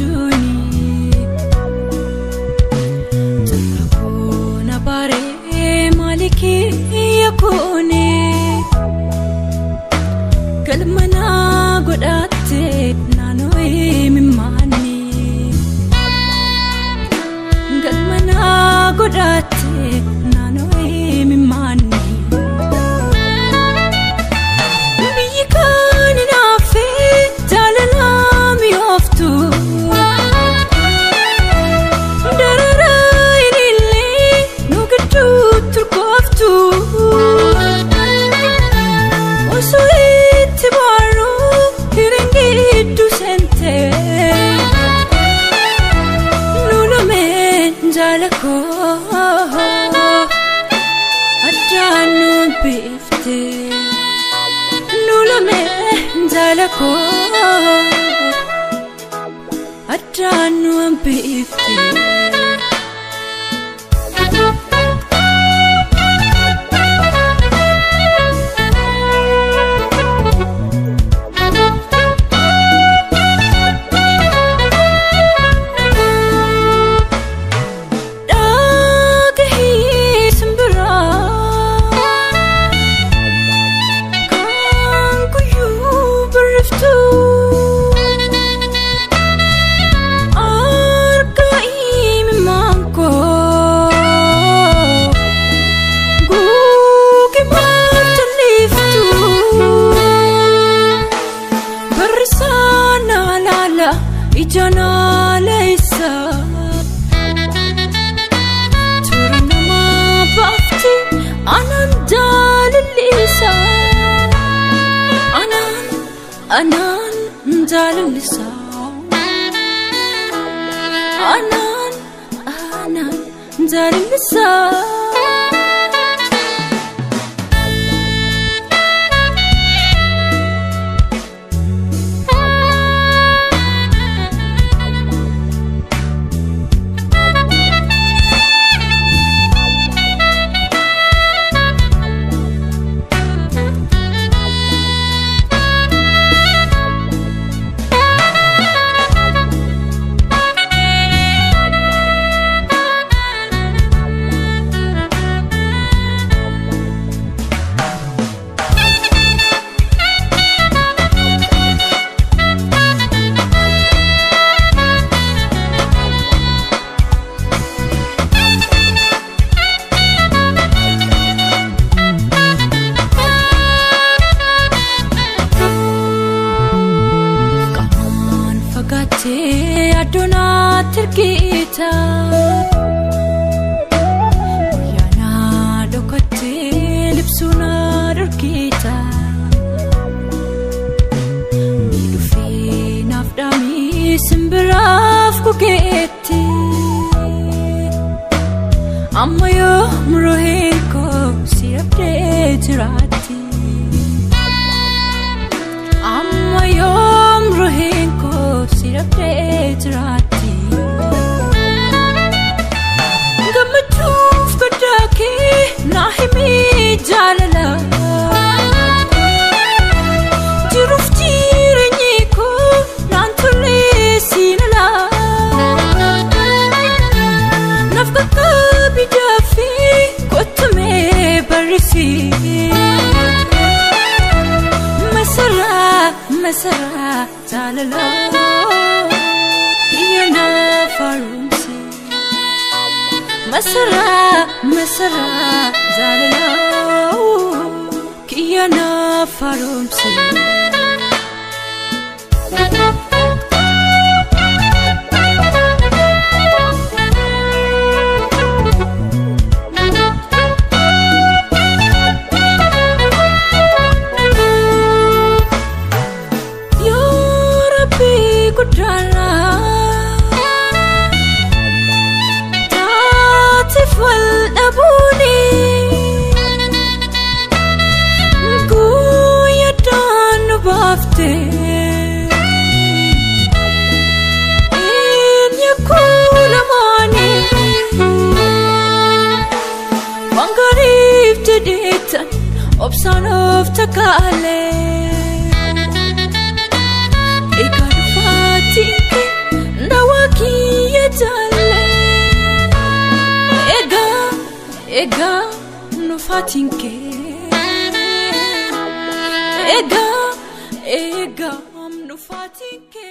abjuuni Takuna bare maliki yakuni Kalmana godate nanoi mimani Kalmana godate nanoi mimani Biyikan nafe jalala mi oftu Darara ilile nugatu turkoftu Osuit baru hiringi tu sente Nulamen jalako Adanu bifte Nulamen jalako Adanu bifte Ijana leisa Turnama bafti anan jalilisa Anan jalilisa Anan jalilisa Aduna terkita Yana dokate lipsuna terkita Midufi nafdami simberaf kuketi Amma yom roheko sirapde jirati Amma yom roheko sirapde jirati Gamatuf kadake nahimi jalala Jiruf jiranyiko nantule sinala Nafkaka bidafi kotume barisi Masara jalala Iyana farumsi Masara jalala Iyana farumsi Guya danu ega nufatinke ega nufatinke